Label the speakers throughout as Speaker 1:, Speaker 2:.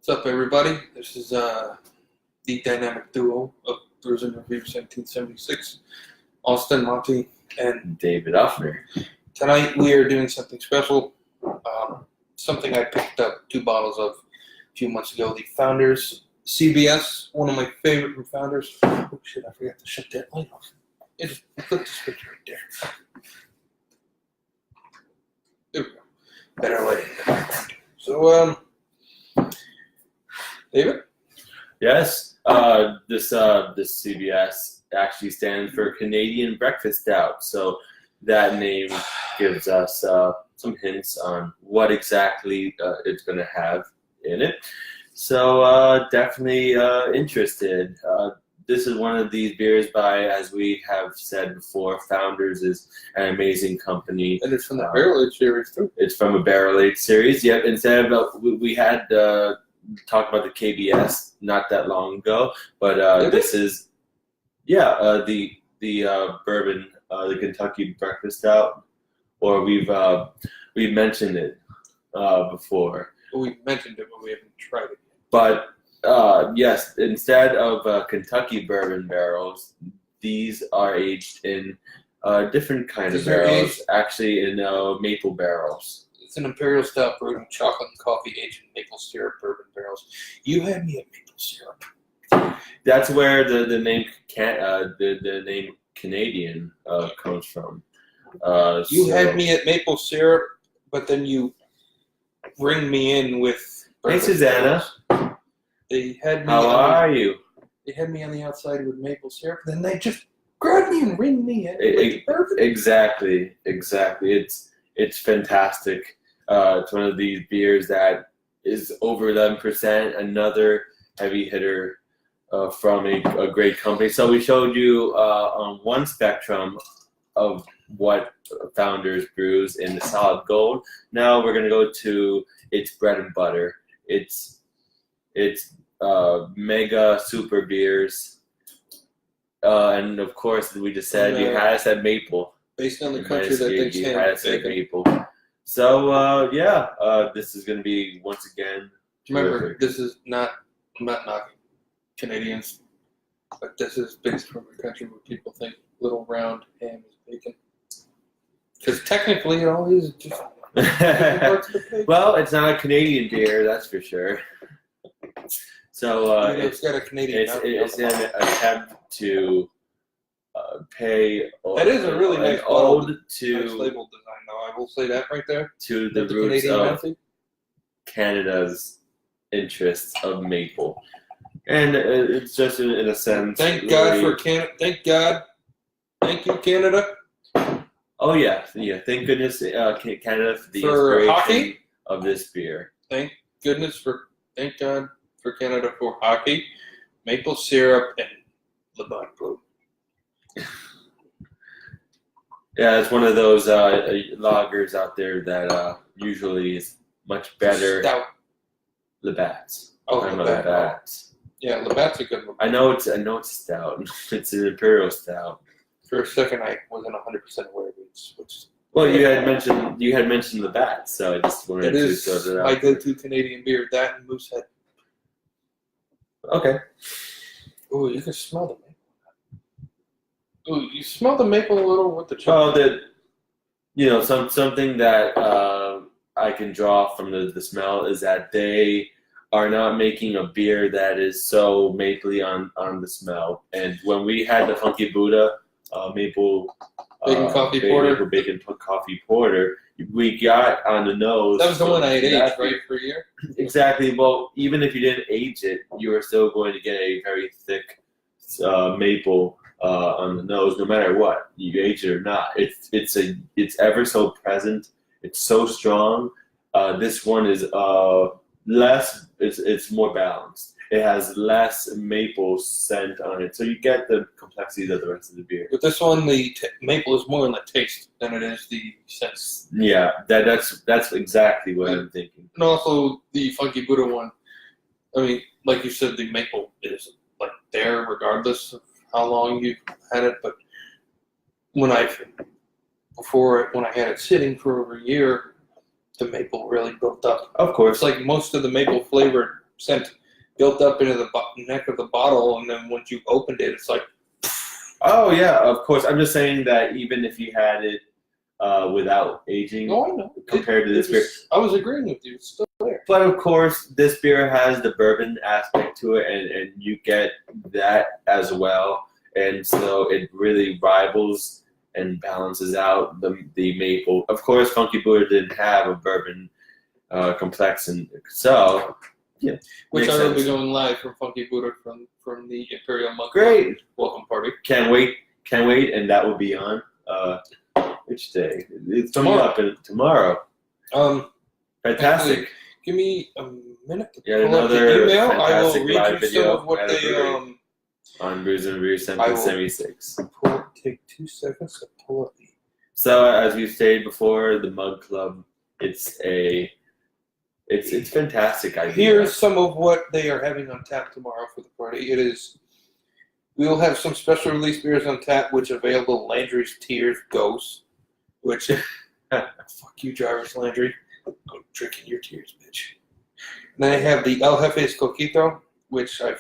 Speaker 1: What's up, everybody? This is the dynamic duo of Brewers and Reviews 1776, Austin, Monty, and
Speaker 2: David Uffner.
Speaker 1: Tonight we are doing something special, something I picked up 2 bottles of a few months ago, the Founders CBS, one of my favorite from Founders. Oh shit, I forgot to shut that light off. Just put the switch right there. There we go. Better lighting in the background. So, David?
Speaker 2: Yes, this CBS actually stands for Canadian Breakfast Stout. So that name gives us some hints on what exactly it's going to have in it. So definitely interested. This is one of these beers by, as we have said before, Founders is an amazing company.
Speaker 1: And it's from the Barrel Age series, too.
Speaker 2: It's from a Barrel Age series. Yep. Instead of we had talked about the KBS not that long ago, but this is the bourbon, the Kentucky Breakfast Stout, or we've mentioned it before.
Speaker 1: We've mentioned it, but we haven't tried it yet.
Speaker 2: But yes, instead of Kentucky bourbon barrels, these are aged in different kind of barrels, actually in maple barrels.
Speaker 1: It's an imperial stout brewed in chocolate and coffee aged in maple syrup bourbon barrels. You had me at maple syrup.
Speaker 2: That's where the name the name Canadian comes from.
Speaker 1: You had me at maple syrup, but then you ring me in with.
Speaker 2: Hey, Susanna.
Speaker 1: They had me.
Speaker 2: How are you?
Speaker 1: They had me on the outside with maple syrup. Then they just grabbed me and ring me in with bourbon.
Speaker 2: Exactly. It's fantastic. It's one of these beers that is over 11%. Another heavy hitter from a great company. So we showed you on one spectrum of what Founders brews in the solid gold. Now we're going to go to its bread and butter. It's mega super beers. And of course, we just said you had us at maple.
Speaker 1: Based on the country that thinks
Speaker 2: you had us at maple. So this is going to be once again.
Speaker 1: Remember,
Speaker 2: terrific.
Speaker 1: this is not. I'm not knocking Canadians, but this is based from a country where people think little round ham is bacon. Because technically, it all is just.
Speaker 2: Well, it's not a Canadian beer, that's for sure. So
Speaker 1: it's got a Canadian.
Speaker 2: It's an attempt to pay.
Speaker 1: That is a really nice
Speaker 2: ode
Speaker 1: nice label design, though. I will say that right there.
Speaker 2: To the roots of Canada's interests of maple, and it's just in a sense.
Speaker 1: Thank God for Canada. Thank God. Thank you, Canada.
Speaker 2: Oh yeah. Thank goodness, Canada for the
Speaker 1: for
Speaker 2: inspiration
Speaker 1: hockey
Speaker 2: of this beer.
Speaker 1: Thank God for Canada for hockey, maple syrup, and Labatt Blue.
Speaker 2: Yeah, it's one of those lagers out there that usually is much better.
Speaker 1: Stout.
Speaker 2: Labatt's.
Speaker 1: Oh,
Speaker 2: Labatt's.
Speaker 1: Yeah, Labatt's a good one.
Speaker 2: I know it's stout. It's an imperial stout.
Speaker 1: For a second, I wasn't 100% aware of it.
Speaker 2: Well, you had mentioned Labatt's, so I just wanted to throw that out.
Speaker 1: My go-to Canadian beer. That and Moosehead.
Speaker 2: Okay.
Speaker 1: Ooh, you can smell the maple. Ooh, you smell the maple a little with the chocolate.
Speaker 2: Well, something that I can draw from the smell is that they are not making a beer that is so mapley on the smell. And when we had the Funky Buddha maple
Speaker 1: bacon coffee porter,
Speaker 2: bacon coffee porter, we got on the nose.
Speaker 1: That was the one I had aged, right, for a year?
Speaker 2: Exactly. Well, even if you didn't age it, you were still going to get a very thick maple on the nose, no matter what you age it or not. It's ever so present. It's so strong. This one is less. It's more balanced. It has less maple scent on it, so you get the complexities of the rest of the beer.
Speaker 1: With this one, the maple is more in the taste than it is the scent.
Speaker 2: Yeah, that's exactly what I'm thinking.
Speaker 1: And also the Funky Buddha one. I mean, like you said, the maple is like there regardless of how long you've had it. But when I had it sitting for over a year, the maple really built up.
Speaker 2: Of course.
Speaker 1: It's like most of the maple flavored scent built up into the neck of the bottle, and then once you opened it, it's like.
Speaker 2: Oh yeah, of course. I'm just saying that even if you had it without aging,
Speaker 1: Oh, I know.
Speaker 2: compared to this beer.
Speaker 1: I was agreeing with you. It's still there.
Speaker 2: But of course, this beer has the bourbon aspect to it, and you get that as well. And so it really rivals and balances out the maple. Of course, Funky Buddha didn't have a bourbon complex, and so yeah,
Speaker 1: Which I will be going live from Funky Buddha from the Imperial Monk.
Speaker 2: Great.
Speaker 1: Welcome party.
Speaker 2: Can't wait, and that will be on which day? It's coming up tomorrow. Fantastic.
Speaker 1: Actually, give me a minute to
Speaker 2: Yeah,
Speaker 1: pull up the
Speaker 2: another
Speaker 1: email. I will
Speaker 2: fantastic
Speaker 1: read
Speaker 2: live
Speaker 1: you
Speaker 2: video
Speaker 1: some of what
Speaker 2: at a
Speaker 1: they
Speaker 2: brewery. On Brews and Brews
Speaker 1: I will-
Speaker 2: 76.
Speaker 1: Take 2 seconds to pull up the.
Speaker 2: So as we've stated before, the Mug Club, it's fantastic idea.
Speaker 1: Here's some of what they are having on tap tomorrow for the party. We will have some special release beers on tap, which available Landry's Tears Ghost, which fuck you, Jarvis Landry. I'm drinking your tears, bitch. And then I have the El Jefe's Coquito, which I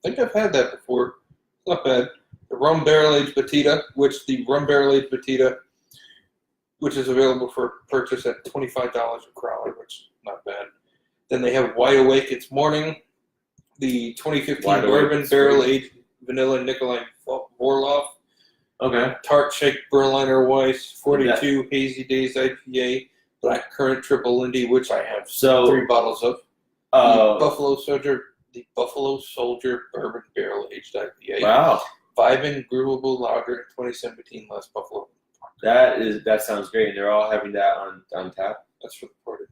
Speaker 1: think I've had that before. It's not bad. The Rum Barrel Aged Batida, which is available for purchase at $25 a crowler, which is not bad. Then they have Wide Awake It's Morning, the 2015
Speaker 2: Wide Awake
Speaker 1: Bourbon
Speaker 2: It's
Speaker 1: Barrel
Speaker 2: Morning.
Speaker 1: Aged Vanilla Nikolai Vorloff,
Speaker 2: Okay.
Speaker 1: Tart Shake Berliner Weiss, 42 Hazy Days IPA, Black Currant Triple Lindy, which I have 3 bottles of. The Buffalo Soldier Bourbon Barrel Aged IPA.
Speaker 2: Wow.
Speaker 1: Vibin Groovable Lager 2017 Last Buffalo.
Speaker 2: That sounds great. And they're all having that on tap.
Speaker 1: That's for the party.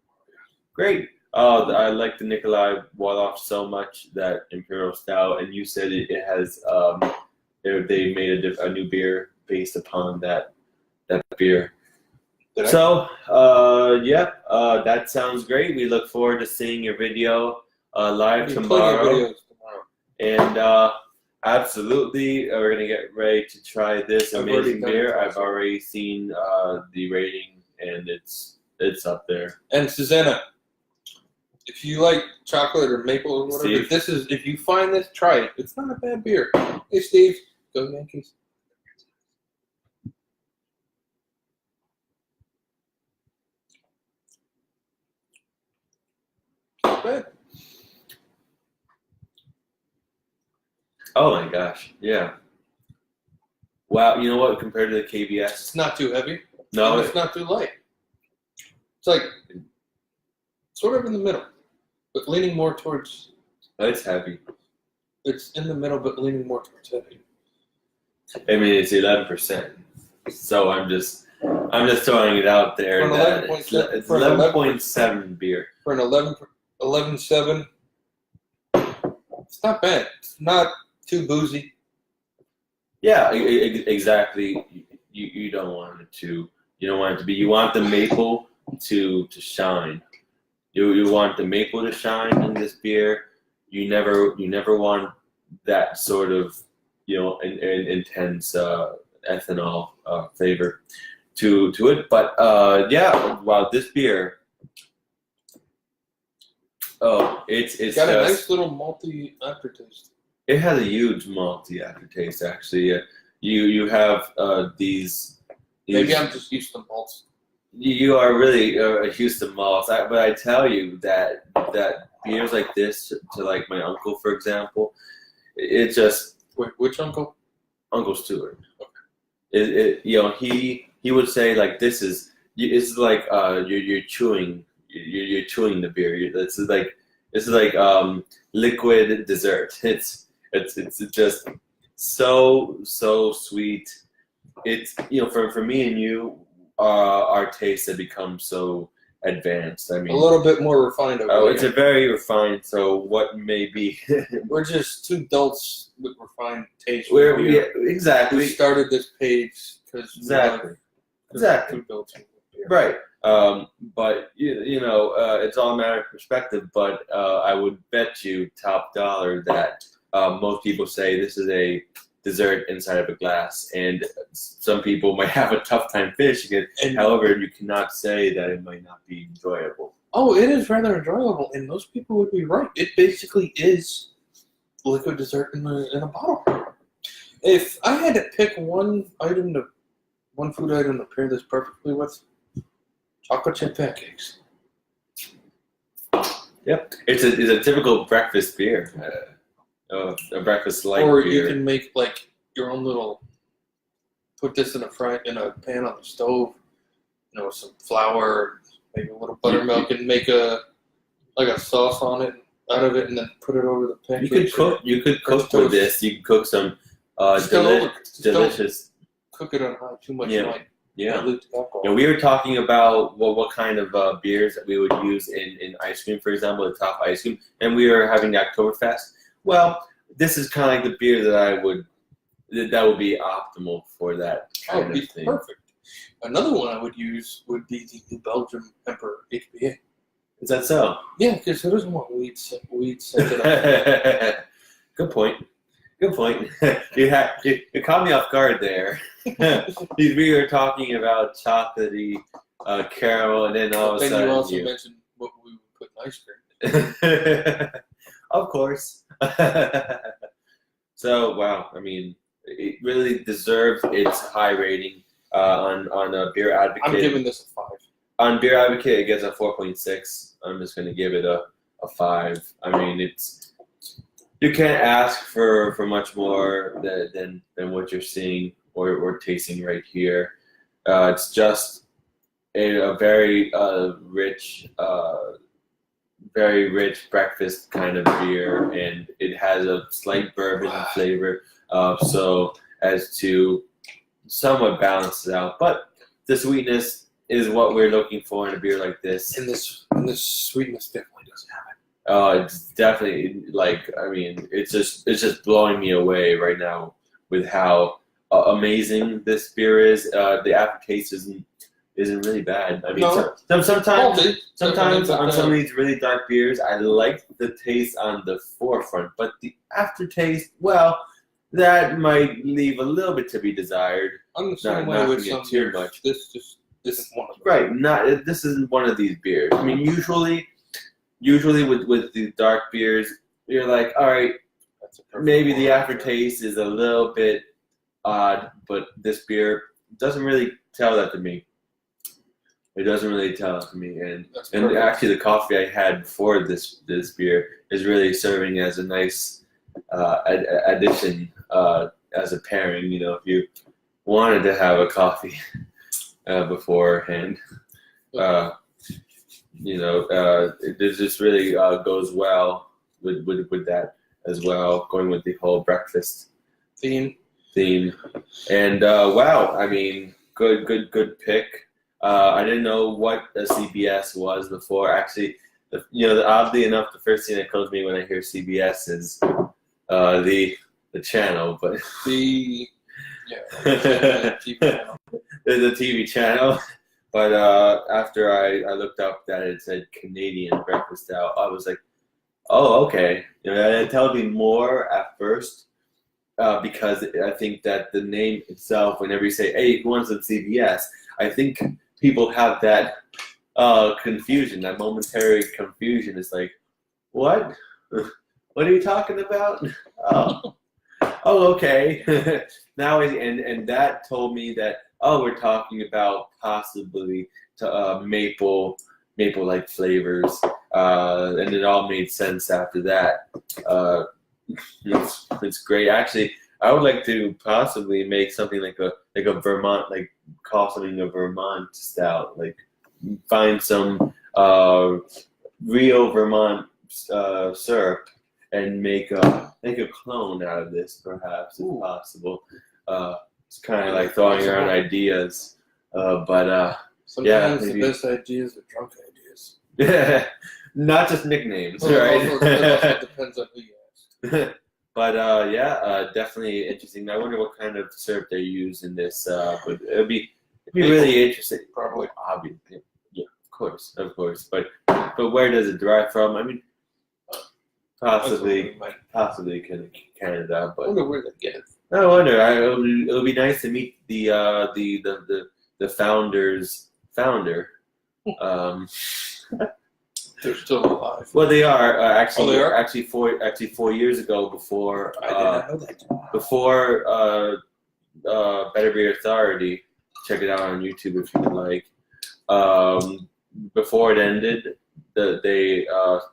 Speaker 2: Great. Oh, I like the Nikolai Wolof so much, that Imperial Stout, and you said it has they made a new beer based upon that beer. So that sounds great. We look forward to seeing your video live tomorrow. And absolutely, we're gonna get ready to try this amazing beer. I've already seen the rating, and it's up there.
Speaker 1: And Susanna, if you like chocolate or maple or whatever,
Speaker 2: Steve.
Speaker 1: if you find this, try it. It's not a bad beer. Hey, Steve, go Yankees. Not bad.
Speaker 2: Oh my gosh, yeah. Wow, you know what? Compared to the KBS,
Speaker 1: It's not too heavy.
Speaker 2: no,
Speaker 1: And it's not too light. It's like sort of in the middle, but leaning more towards.
Speaker 2: it's heavy.
Speaker 1: It's in the middle, but leaning more towards heavy.
Speaker 2: I mean, it's 11%. So I'm just throwing it out there.
Speaker 1: For an
Speaker 2: That
Speaker 1: 11.7
Speaker 2: it's
Speaker 1: for an
Speaker 2: 11.7 beer.
Speaker 1: For an 11.7, it's not bad. It's not too boozy.
Speaker 2: Yeah, exactly. You don't want it to. You don't want it to be. You want the maple to shine. You want the maple to shine in this beer. You never want that sort of intense ethanol flavor to it. But wow, this beer. Oh, it's
Speaker 1: got a
Speaker 2: just,
Speaker 1: nice little malty aftertaste.
Speaker 2: It has a huge malty aftertaste. Actually, you have these.
Speaker 1: Maybe I'm just used to malts.
Speaker 2: You are really used to malts, but I tell you that beers like this, to like my uncle, for example, it just.
Speaker 1: Wait, which uncle?
Speaker 2: Uncle Stuart.
Speaker 1: Okay.
Speaker 2: He would say like it's like you're chewing the beer. This is like liquid dessert. It's just so sweet. It's for me and you, our tastes have become so advanced. I mean,
Speaker 1: A little bit more refined over here.
Speaker 2: it's a very refined. So what may be?
Speaker 1: We're just two adults with refined taste.
Speaker 2: Exactly.
Speaker 1: We started this page because
Speaker 2: Exactly.
Speaker 1: two adults with beer.
Speaker 2: Right. But it's all a matter of perspective. But I would bet you top dollar that most people say this is a dessert inside of a glass, and some people might have a tough time finishing it.
Speaker 1: And
Speaker 2: However, you cannot say that it might not be enjoyable.
Speaker 1: Oh, it is rather enjoyable, and most people would be right. It basically is liquid dessert in a bottle. If I had to pick one food item to pair this perfectly with, chocolate chip pancakes.
Speaker 2: Yep, it's a typical breakfast beer, a breakfast-like
Speaker 1: Or
Speaker 2: beer.
Speaker 1: you can make like your own little. Put this in a pan on the stove. With some flour, maybe a little buttermilk, and make a sauce on it out of it, and then put it over the pancakes.
Speaker 2: You could cook with this. You can cook some delicious.
Speaker 1: Cook it on high. Too much might dilute the alcohol.
Speaker 2: Yeah, we were talking about what kind of beers that we would use in ice cream, for example, the top ice cream, and we were having the Oktoberfest. Well, this is kind of like the beer that would be optimal for that kind of thing.
Speaker 1: Perfect. Another one I would use would be the New Belgium Emperor HBA.
Speaker 2: Is that so?
Speaker 1: Yeah, because it doesn't want weed scented up.
Speaker 2: Good point. You caught me off guard there. We were talking about chocolatey caramel, and then all of a sudden
Speaker 1: you also mentioned what we would put in ice cream.
Speaker 2: Of course. So, wow, I mean, it really deserves its high rating on Beer Advocate.
Speaker 1: I'm giving this a 5.
Speaker 2: On Beer Advocate, it gets a 4.6. I'm just going to give it a 5. I mean, you can't ask for much more than what you're seeing or tasting right here. It's just a very rich breakfast kind of beer, and it has a slight bourbon flavor, so as to somewhat balance it out. But the sweetness is what we're looking for in a beer like this.
Speaker 1: And this sweetness definitely doesn't have it.
Speaker 2: It's definitely it's just blowing me away right now with how amazing this beer is. The aftertaste isn't really bad. I mean, sometimes on some of these really dark beers, I like the taste on the forefront, but the aftertaste, well, that might leave a little bit to be desired.
Speaker 1: I'm the same way with some
Speaker 2: too
Speaker 1: beers.
Speaker 2: much.
Speaker 1: This isn't one of them.
Speaker 2: Right. This isn't one of these beers. I mean, usually with the dark beers, you're like, all right, maybe the aftertaste is a little bit odd, but this beer doesn't really tell that to me. It doesn't really tell it to me, and actually the coffee I had before this beer is really serving as a nice addition as a pairing. If you wanted to have a coffee beforehand, it just really goes well with that as well, going with the whole breakfast theme. And wow, I mean, good pick. I didn't know what a CBS was before. Actually, oddly enough, the first thing that comes to me when I hear CBS is the channel, but
Speaker 1: the TV channel.
Speaker 2: The TV channel. But after I looked up that it said Canadian Breakfast Stout, I was like, oh, okay. It told me more at first because I think that the name itself, whenever you say, hey, who wants some CBS, I think people have that confusion, that momentary confusion. It's like, what? What are you talking about? Oh, okay. Now, and that told me that, we're talking about possibly maple-like flavors, and it all made sense after that. It's great. Actually, I would like to possibly make something like a Vermont, call something a Vermont stout. Find some real Vermont syrup and make a clone out of this, perhaps, if possible. It's kind of like throwing around ideas, but
Speaker 1: sometimes
Speaker 2: maybe.
Speaker 1: The best ideas are drunk ideas.
Speaker 2: Yeah, not just nicknames,
Speaker 1: Well,
Speaker 2: right?
Speaker 1: It also depends on who you ask.
Speaker 2: But definitely interesting. I wonder what kind of syrup they use in this. But it'd be really interesting.
Speaker 1: Probably.
Speaker 2: Obviously, yeah, of course. But where does it derive from? I mean, possibly Canada. But
Speaker 1: I wonder where they get it.
Speaker 2: I wonder. It'll be nice to meet the founder's founder.
Speaker 1: They're still alive.
Speaker 2: Well, they are actually.
Speaker 1: Oh, they are?
Speaker 2: Actually 4 years ago, before
Speaker 1: I did not know that.
Speaker 2: before Better Beer Authority. Check it out on YouTube if you would like. Before it ended,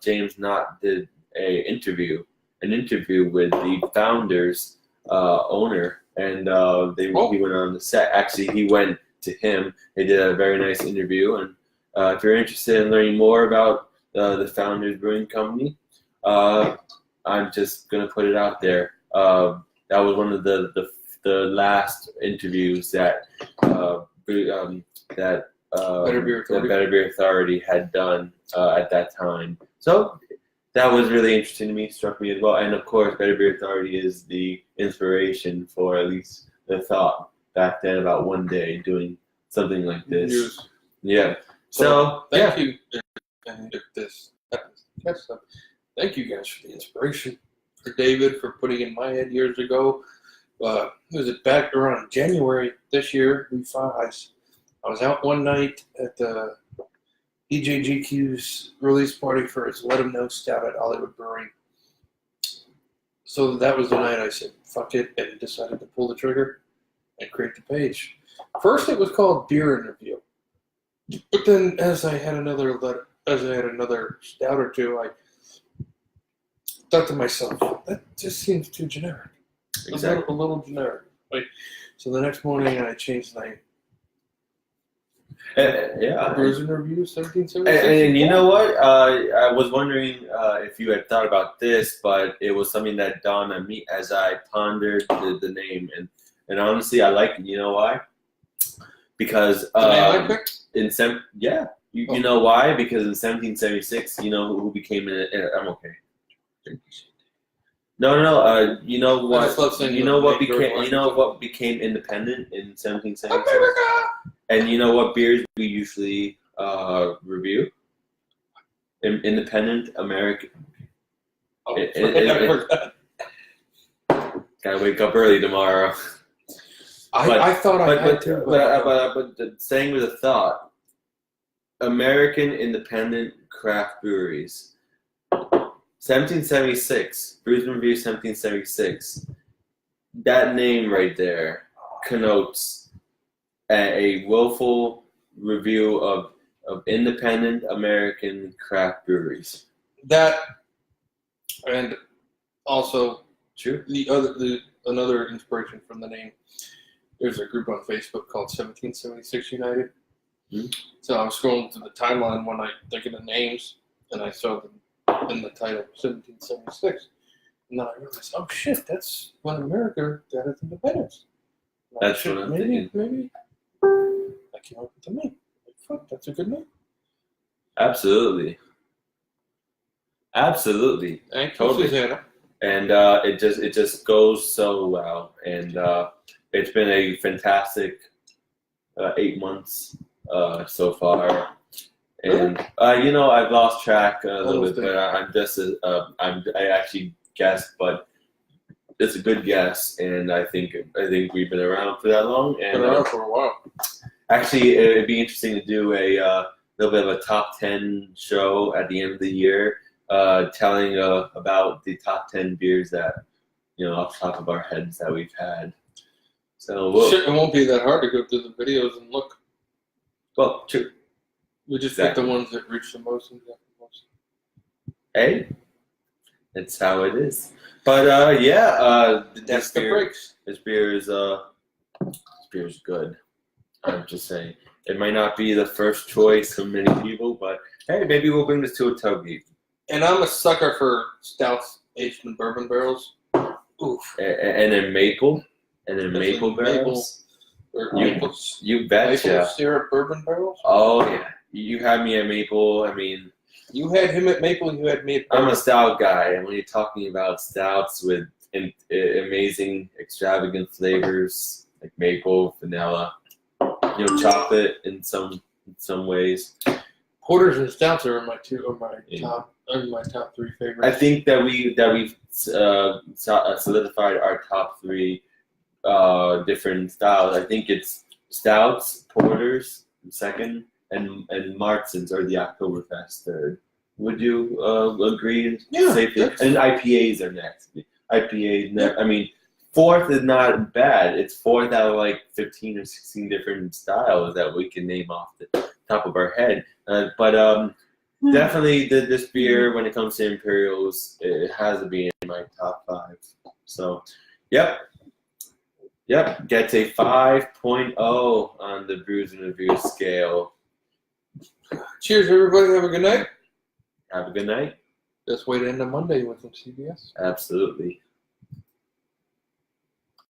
Speaker 2: James Knott did an interview with the Founders owner, and he went on the set. Actually, he went to him. They did a very nice interview, and if you're interested in learning more about the Founders Brewing Company, I'm just gonna put it out there. That was one of the last interviews that the Better Beer Authority had done at that time. So that was really interesting to me, struck me as well. And of course, Better Beer Authority is the inspiration for at least the thought back then about one day doing something like this.
Speaker 1: Yes.
Speaker 2: Yeah.
Speaker 1: So thank you. And if this thank you guys for the inspiration. For David for putting in my head years ago. Was it back around January this year? I was out one night at the EJGQ's release party for his Let 'Em Know Stout at Hollywood Brewing. So that was the night I said, fuck it, and decided to pull the trigger and create the page. First it was called Beer Interview. But then as I had another stout or two, I thought to myself, that just seems too generic.
Speaker 2: Exactly.
Speaker 1: A little generic. So the next morning I changed the name.
Speaker 2: Yeah.
Speaker 1: Brews and Reviews, 1776.
Speaker 2: And you know what? I was wondering if you had thought about this, but it was something that dawned on me as I pondered the name. And honestly, I like it. You know why? Because you know why? Because in 1776, you know who became I'm okay. No. You know what? You know what became independent in 1776?
Speaker 1: America!
Speaker 2: And you know what beers we usually review? Independent American.
Speaker 1: I
Speaker 2: Gotta wake up early tomorrow.
Speaker 1: I thought I had to.
Speaker 2: But saying with a thought, American independent craft breweries. 1776, Brews and Review 1776. That name right there connotes a willful review of independent American craft breweries.
Speaker 1: That, and also
Speaker 2: True.
Speaker 1: Another inspiration from the name. There's a group on Facebook called 1776 United.
Speaker 2: Mm-hmm.
Speaker 1: So I was scrolling through the timeline one night thinking of names, and I saw them in the title 1776. And then I realized, oh shit, that's when America got its independence.
Speaker 2: That's what I'm thinking.
Speaker 1: Maybe I came up with the name. Like, fuck, that's a good name.
Speaker 2: Absolutely.
Speaker 1: Thank you,
Speaker 2: Totally.
Speaker 1: Susanna.
Speaker 2: And it just goes so well. And it's been a fantastic 8 months so far. And I've lost track a little bit, but I actually guessed, but it's a good guess, and I think we've been around for that long. And
Speaker 1: been around for a while.
Speaker 2: Actually, it'd be interesting to do a little bit of a top 10 show at the end of the year, telling about the top 10 beers that off the top of our heads that we've had. So
Speaker 1: it won't be that hard to go through the videos and look.
Speaker 2: Well, true.
Speaker 1: We just pick the ones that reach the most and get the most.
Speaker 2: Hey, that's how it is. But
Speaker 1: That's the breaks.
Speaker 2: This beer is good. I'm just saying, it might not be the first choice of many people, but hey, maybe we'll bring this to a tailgate.
Speaker 1: And I'm a sucker for stouts aged in bourbon barrels. Oof.
Speaker 2: And in maple barrels. You betcha.
Speaker 1: Maple syrup bourbon barrels.
Speaker 2: Oh yeah. You had me at maple. I mean,
Speaker 1: you had him at maple. You had me at bourbon.
Speaker 2: I'm a stout guy, and when you're talking about stouts with amazing, extravagant flavors like maple, vanilla, chocolate in some ways.
Speaker 1: Porters and stouts are my top three favorites.
Speaker 2: I think that we've solidified our top three different styles. I think it's stouts, porters second, and Martins are the Oktoberfest third. Would you agree?
Speaker 1: Yeah,
Speaker 2: Safely?
Speaker 1: that's-
Speaker 2: And IPAs are next. I mean, fourth is not bad. It's fourth out of like 15 or 16 different styles that we can name off the top of our head. But definitely this beer, when it comes to Imperials, it has to be in my top 5. So, yep, gets a 5.0 on the Brews and Reviews scale.
Speaker 1: Cheers, everybody. Have a good night.
Speaker 2: Have a good night.
Speaker 1: Best way to end a Monday with some CBS.
Speaker 2: Absolutely.